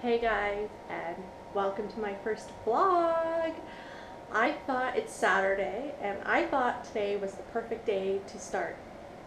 Hey guys, and welcome to my first vlog. I thought it's Saturday, and I thought today was the perfect day to start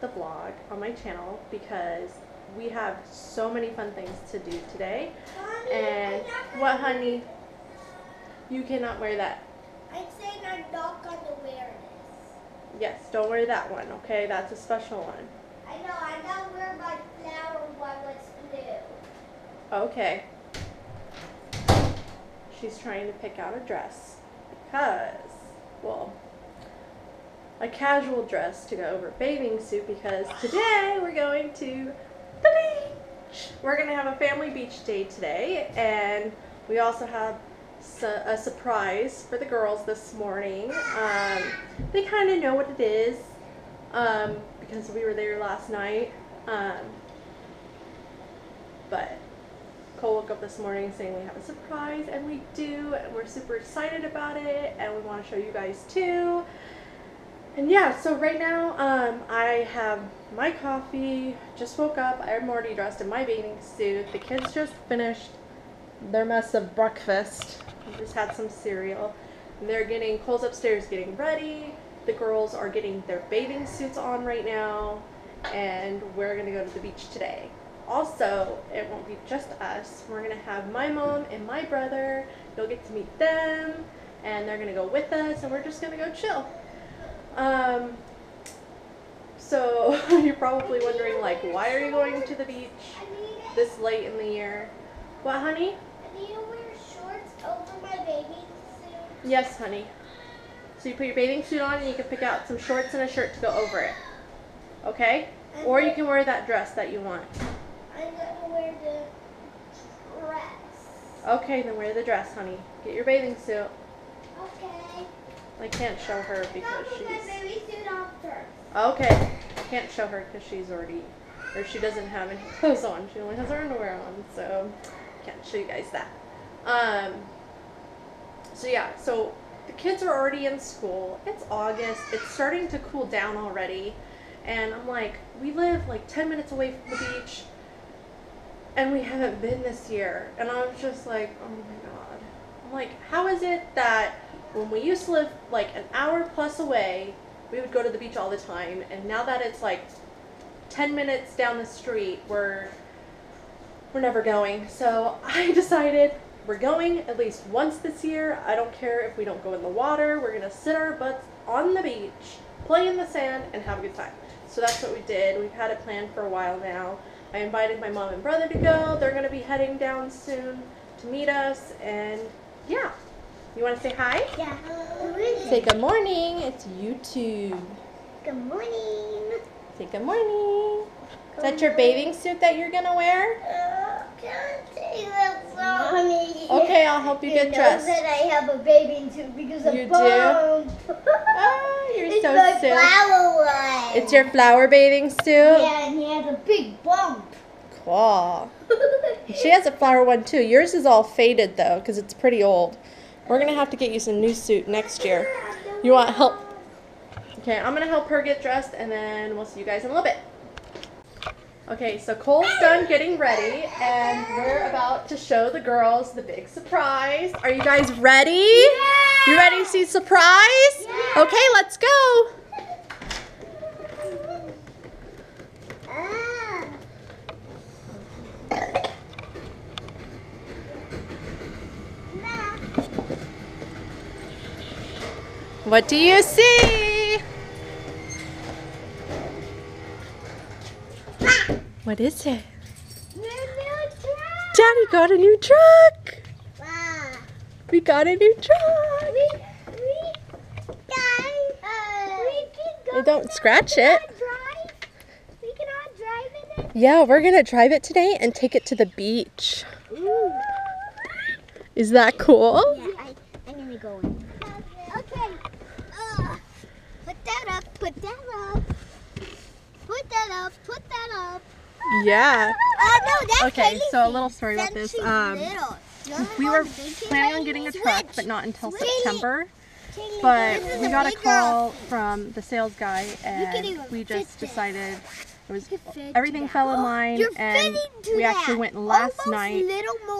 the vlog on my channel because we have so many fun things to do today. Mommy, And what, honey? You cannot wear that. I'm saying I'm not gonna wear this. Yes, don't wear that one, okay? That's a special one. I know, I'm not wearing my flower one that's blue. Okay. She's trying to pick out a dress because, well, a casual dress to go over a bathing suit because today we're going to the beach. We're going to have a family beach day today, and we also have a surprise for the girls this morning. They kind of know what it is because we were there last night, but Cole woke up this morning saying we have a surprise, and we do, and we're super excited about it, and we want to show you guys too. And yeah, so right now I have my coffee, just woke up, I'm already dressed in my bathing suit. The kids just finished their mess of breakfast. We just had some cereal, and Cole's upstairs getting ready. The girls are getting their bathing suits on right now, and we're gonna go to the beach today. Also, it won't be just us. We're going to have my mom and my brother. You'll get to meet them, and they're going to go with us, and we're just going to go chill. So you're probably wondering, like, why are you going to the beach this late in the year? What, honey? I need to wear shorts over my bathing suit. Yes, honey. So you put your bathing suit on, and you can pick out some shorts and a shirt to go over it. Okay? Or you can wear that dress that you want. I'm gonna wear the dress. Okay, then wear the dress, honey. Get your bathing suit. Okay. I can't show her because Put my baby suit on first. Okay. I can't show her because she doesn't have any clothes on. She only has her underwear on, so can't show you guys that. So yeah, so the kids are already in school. It's August. It's starting to cool down already. And I'm like, we live like 10 minutes away from the beach, and we haven't been this year. And I was just like, oh my God. I'm like, how is it that when we used to live like an hour plus away, we would go to the beach all the time, and now that it's like 10 minutes down the street, we're never going. So I decided we're going at least once this year. I don't care if we don't go in the water. We're gonna sit our butts on the beach, play in the sand, and have a good time. So that's what we did. We've had it planned for a while now. I invited my mom and brother to go. They're going to be heading down soon to meet us. And yeah. You want to say hi? Yeah. Say good morning. It's YouTube. Good morning. Say good morning. Is that your bathing suit that you're going to wear? Can't take this, Mommy. Okay, I'll help you get dressed. You know that I have a bathing suit because of You do? bump. Oh, you're It's so my silly. flower one. It's your flower bathing suit? Yeah, and he has a big bump. Cool. She has a flower one too. Yours is all faded though because it's pretty old. We're going to have to get you some new suit next year. You want help? Okay, I'm going to help her get dressed, and then we'll see you guys in a little bit. Okay, so Cole's done getting ready, and we're about to show the girls the big surprise. Are you guys ready? Yeah! You ready to see surprise? Yeah! Okay, let's go. What do you see? What is it? Daddy got a new truck. We got a new truck. Don't scratch it. We can all drive in it. Yeah, we're gonna drive it today and take it to the beach. Ooh. Is that cool? Yeah, I'm gonna go in. Okay. Put that up. Put that up. Put that up. Put that up. Yeah. No, that's Okay, so a crazy. little story about Since this. she's little. We were planning on getting a truck, but not until September. But we got a call from the sales guy, and we just decided It was everything fell in line, and we actually went last night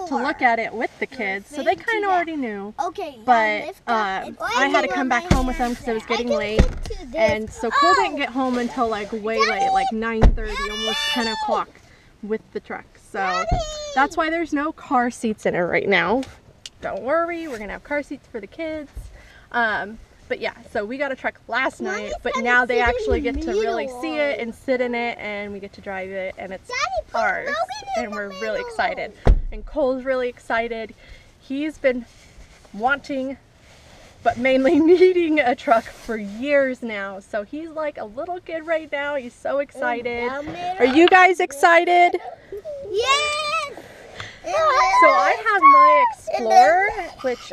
to look at it with the kids, so they kind of already knew. Okay, but I had to come back home with them because it was getting late, and so Cole didn't get home until like way late, like 9:30, almost 10 o'clock with the truck. So that's why there's no car seats in it right now. Don't worry, we're gonna have car seats for the kids. But yeah, so we got a truck last night, but now they actually get to really see it and sit in it, and we get to drive it, and it's ours, and we're really excited. And Cole's really excited. He's been wanting, but mainly needing a truck for years now. So he's like a little kid right now. He's so excited. Are you guys excited? Yes! So I have my Explorer, which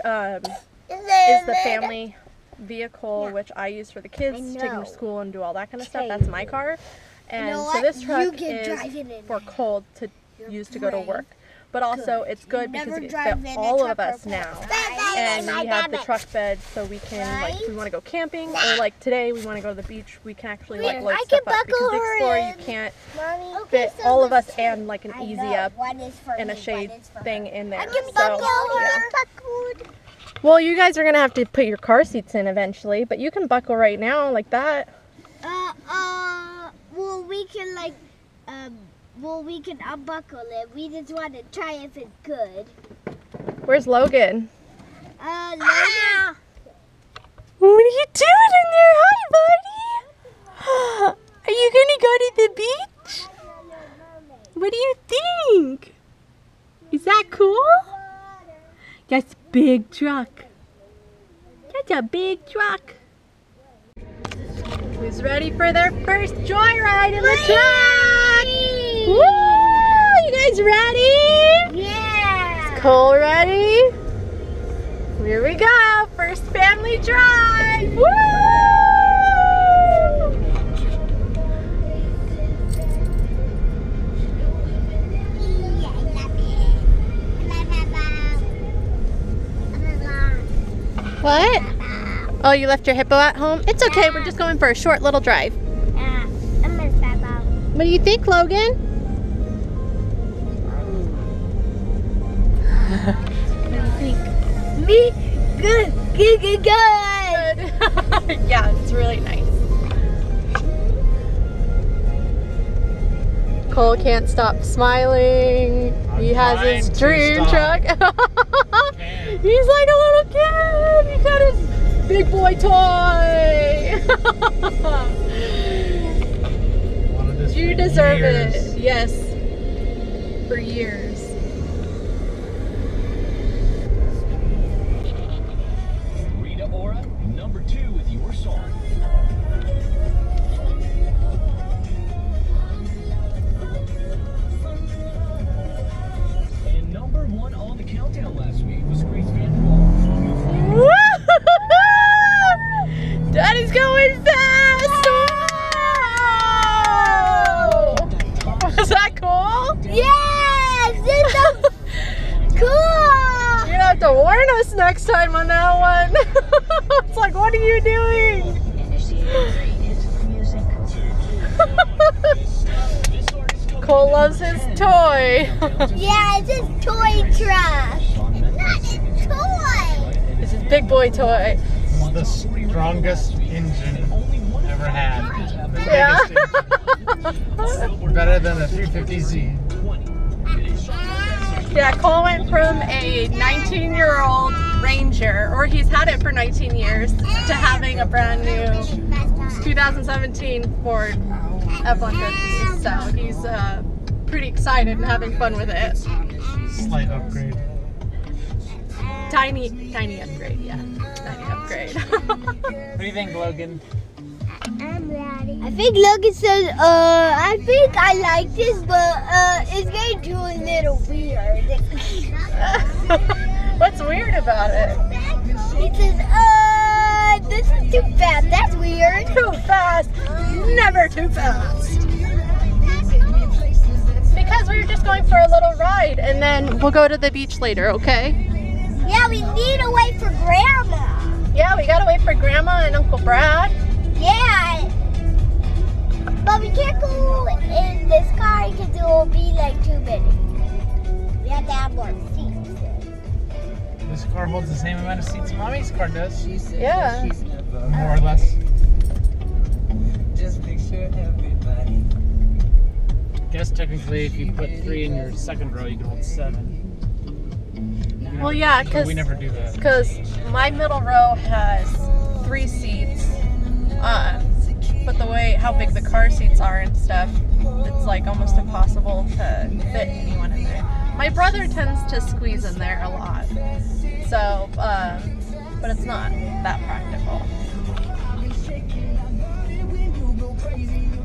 is the family vehicle, which I use for the kids to take them to school and do all that kind of stuff. That's my car. And so this truck is for Cole to use to go to work. But also it's good because it can fit all of us now. And we have the truck bed, so we can, like, if we want to go camping, or like today we want to go to the beach, we can actually like load stuff up, because the Explorer you can't fit all of us and like an easy up and a shade thing in there. So, yeah. Well, you guys are gonna have to put your car seats in eventually, but you can buckle right now like that. Well, we can like, we can unbuckle it. We just want to try if it's good. Where's Logan? Logan. What are you doing in there? Hi, buddy. Are you gonna go to the beach? What do you think? Is that cool? That's a big truck. That's a big truck. Who's ready for their first joyride in the truck? Woo! You guys ready? Yeah. Is Cole ready? Here we go. First family drive. Woo! What? Oh, you left your hippo at home? It's okay, we're just going for a short little drive. What do you think, Logan? Me? Good. Yeah, it's really nice. Cole can't stop smiling. He has his dream truck. He's like a little kid. He got his big boy toy. You deserve it. Yes. For years. Rita Ora, number 2 with your song. And number 1 on the countdown last week was Grace Vanderwall. Daddy's going fast! Whoa! Was that cool? Yes! It's so cool! You're gonna have to warn us next time on that one. It's like, what are you doing? Cole loves his toy. Yeah, it's his toy truck. Not his toy. It's his big boy toy. The strongest engine ever had. The Yeah. biggest engine. Better than the 350Z. Yeah, Cole went from a 19-year-old Ranger, or he's had it for 19 years, to having a brand new 2017 Ford F-150. So he's pretty excited and having fun with it. Slight upgrade. Tiny upgrade, yeah. Tiny upgrade. What do you think, Logan? I'm ready. I think Logan says, I think I like this, but it's getting too a little weird. What's weird about it? He says, this is too fast. That's weird. Too fast. Never too fast. Because we were just going for a little ride, and then we'll go to the beach later, okay? Yeah, we need to wait for Grandma. Yeah, we gotta wait for Grandma and Uncle Brad. Yeah. But we can't go in this car because it will be like too big. We have to have more seats. This car holds the same amount of seats Mommy's car does. Yeah. More or less. Just picture everybody. Guess technically if you put 3 in your second row, you can hold 7. Well, yeah, But we never do that. because my middle row has 3 seats. But the way how big the car seats are and stuff, it's like almost impossible to fit anyone in there. My brother tends to squeeze in there a lot. So, but it's not that practical.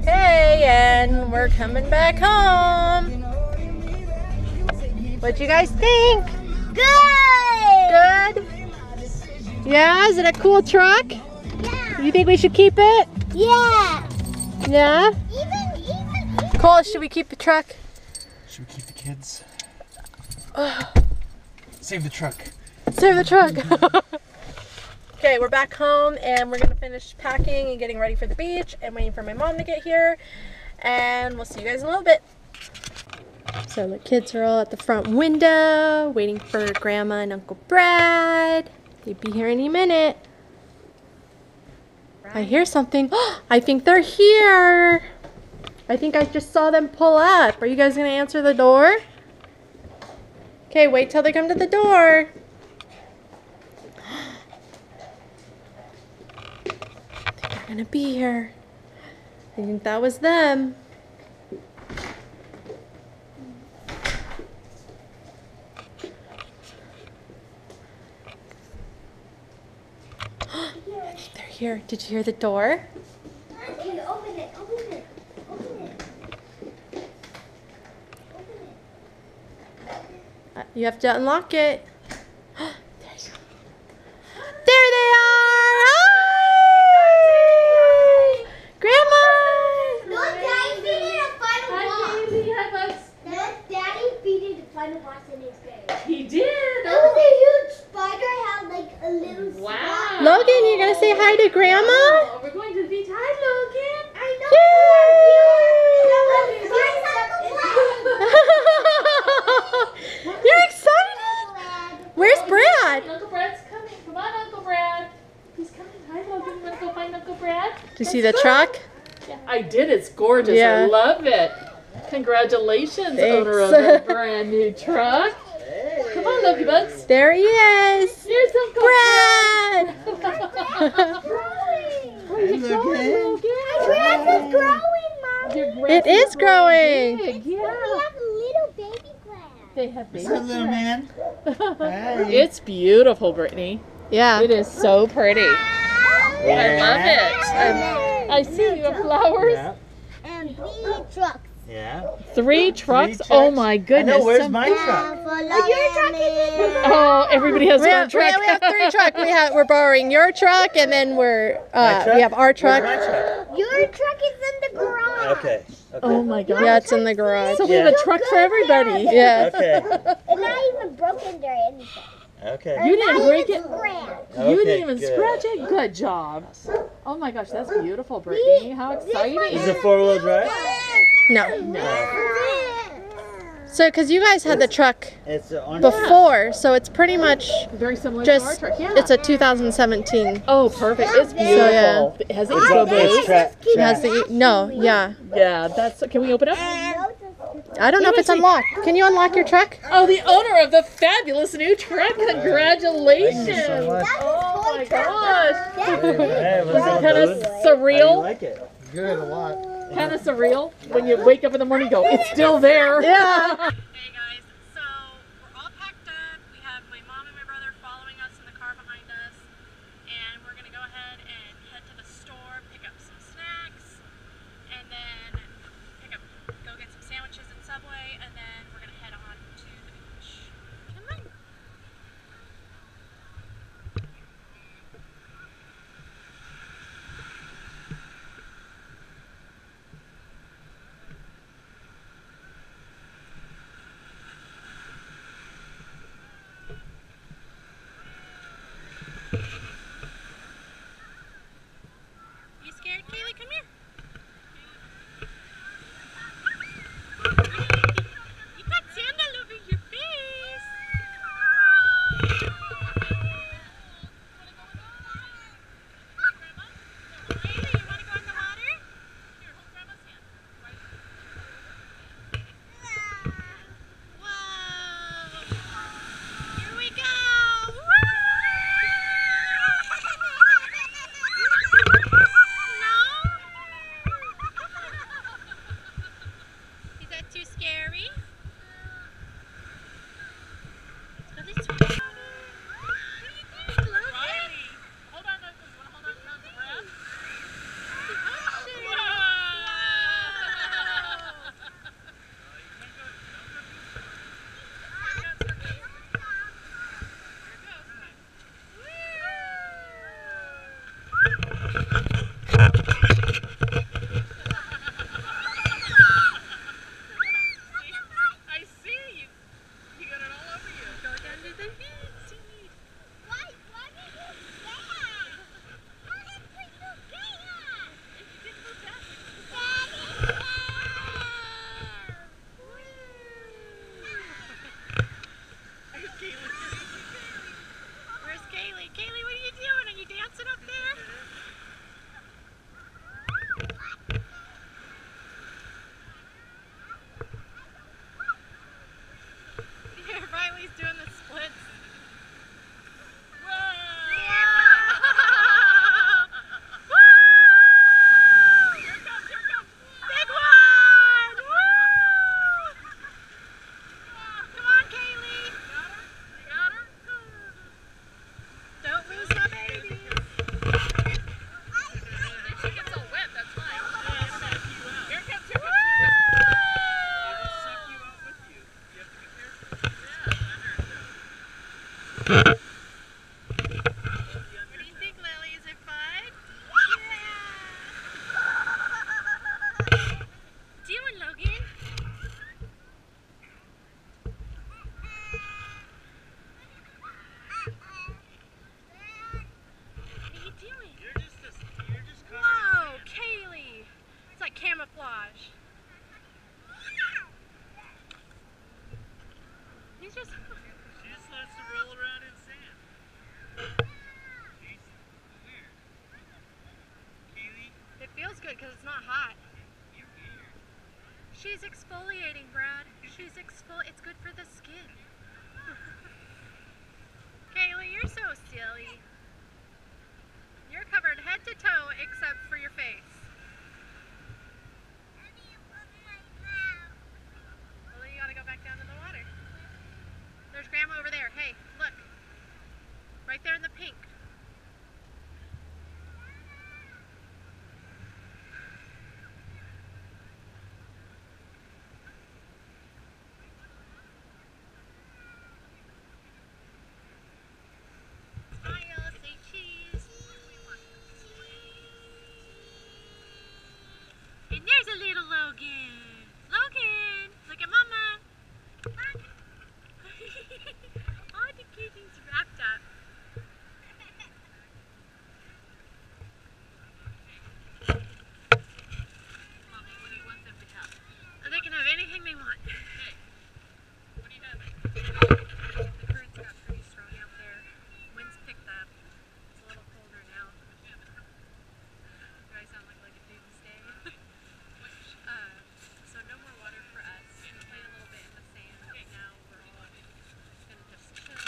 Hey, and we're coming back home. What you guys think? Good! Good? Yeah, is it a cool truck? Yeah! You think we should keep it? Yeah! Yeah? Even. Cole, should we keep the truck? Should we keep the kids? Save the truck. Save the truck. Okay, we're back home and we're gonna finish packing and getting ready for the beach and waiting for my mom to get here. And we'll see you guys in a little bit. So the kids are all at the front window waiting for Grandma and Uncle Brad. They'll be here any minute. I hear something. I think they're here. I think I just saw them pull up. Are you guys gonna answer the door? Okay, wait till they come to the door. I think they're gonna be here. I think that was them. I think they're here. Did you hear the door? Okay, open it. Open it. Open it. Open it. You have to unlock it. There they are! Hi! Grandma! No, Daddy beat it a final boss. No, Daddy beat it a final boss in his game. He did. It was a huge spider, had like a little spot. Logan, you're gonna say hi to Grandma? Oh, we're going to the beach. Hi, Logan. I know. You're excited? Where's Brad? Uncle Brad's coming. Come on, Uncle Brad. He's coming. Hi, Logan. You want to go find Uncle Brad? Do you see the truck? Yeah, I did. It's gorgeous. Yeah. I love it. Congratulations, Thanks. owner of a brand new truck. Come on, Loki Bugs. There he is. Here's Uncle Brad! Where you going, Logan? Grass is growing, Mom. Your grass It is growing. big. We Yeah. have a little baby grass. They have baby What's up, little man? Hey. It's beautiful, Brittany. Yeah. It is so pretty. I love it. I see you have flowers. Yeah. And 3 trucks. Yeah. 3 trucks. trucks? Oh my I goodness. know, where's Some- my truck? Your truck is in the Oh, everybody has We one have, truck. we have 3 trucks. We're borrowing your truck, and then My truck? we have our truck. Where's my truck? Your truck is in the garage. Okay. Oh my god. Yeah, it's in the garage. So we have a truck for everybody. Yeah. Okay. It's not even broken or anything. Okay. You didn't break it. Scratched. You Okay, didn't even good. scratch it. Good job. Oh my gosh, that's beautiful, Brittany. How Is exciting. it 4-wheel drive? No. So, because you guys had the truck It's on. before, so it's pretty much Very similar to our just, truck. Yeah. it's a 2017. Oh, perfect. It's beautiful. yeah. It has It's intro on it's boost. It has the, no, yeah. Yeah, that's. Can we open up? I don't know if it's unlocked. Can you unlock your truck? Oh, the owner of the fabulous new truck. Congratulations. Thank you so much. Oh my gosh. Hey, what's Was up, it kind of dude? How do you surreal? like it? Good, a lot. Kind of surreal when you wake up in the morning and go, it's still there. Yeah. Hey guys, so we're all packed up. We have my mom and my brother following us in the car behind us. And we're going to go ahead and head to the store, pick up some snacks, and then go get some sandwiches at Subway, and then we're going to head on to the beach. Come on. do you think, Lily? Is it fun? Yeah! Doing, Logan? What are you doing? You're just Whoa, Kaylee! It's like camouflage. He's just... She just wants to roll around in sand. She's weird. Kaylee, It feels good because it's not hot. you're weird. She's exfoliating, Brad. It's good for the skin. Kaylee, you're so silly. You're covered head to toe except for your face. Well, then you gotta go back down to the water. There's Grandma over there. Hey, look. Right there in the pink. Smile, say cheese. And there's a little Logan. Logan, look at Mama. Oh, the kitty's wrapped up. Mommy, what do you want them to have? They can have anything they want. Okay. What do you have? The currents got pretty strong out there. Winds picked up. It's a little colder now. Do I sound like a doomsday? So no more water for us. We played a little bit in the sand. Okay. Now we're all gonna just chill,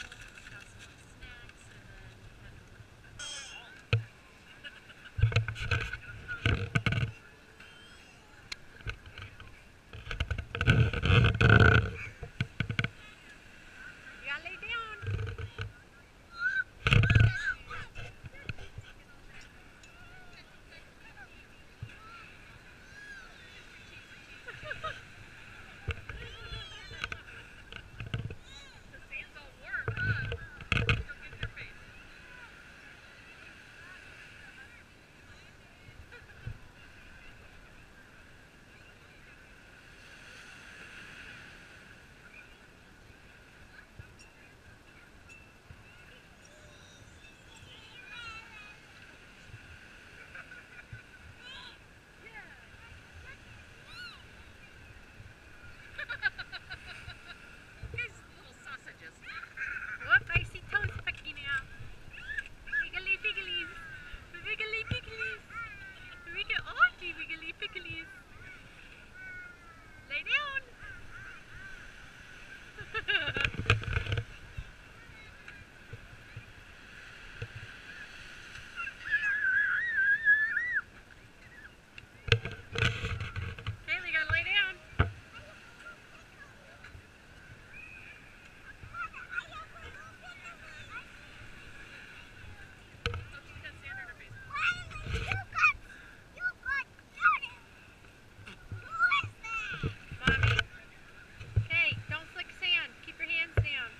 have some snacks, and then head home. You gotta lay down. The sand's all warm, huh? Go get your face. These little sausages. Whoop, I see toes pecking out. Wiggly pigglies. Wiggly pigglies. Wiggly pigglies. Lay down. Kaylee, gotta lay down. Oh, she's got sand on her face. Mommy. Hey, don't flick sand. Keep your hands down.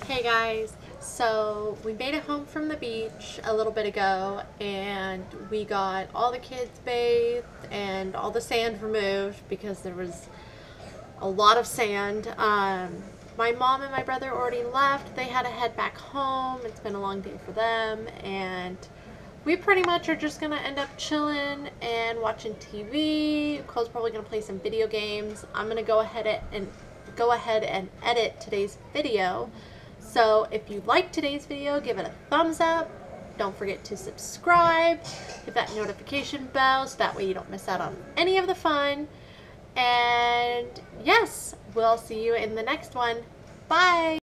Hey guys, so we made it home from the beach a little bit ago and we got all the kids bathed and all the sand removed because there was a lot of sand. My mom and my brother already left. They had to head back home. It's been a long day for them and we pretty much are just gonna end up chilling and watching TV. Cole's probably gonna play some video games. I'm gonna go ahead and edit today's video. So if you liked today's video, give it a thumbs up, Don't forget to subscribe, hit that notification bell so that way you don't miss out on any of the fun. And yes, we'll see you in the next one. Bye!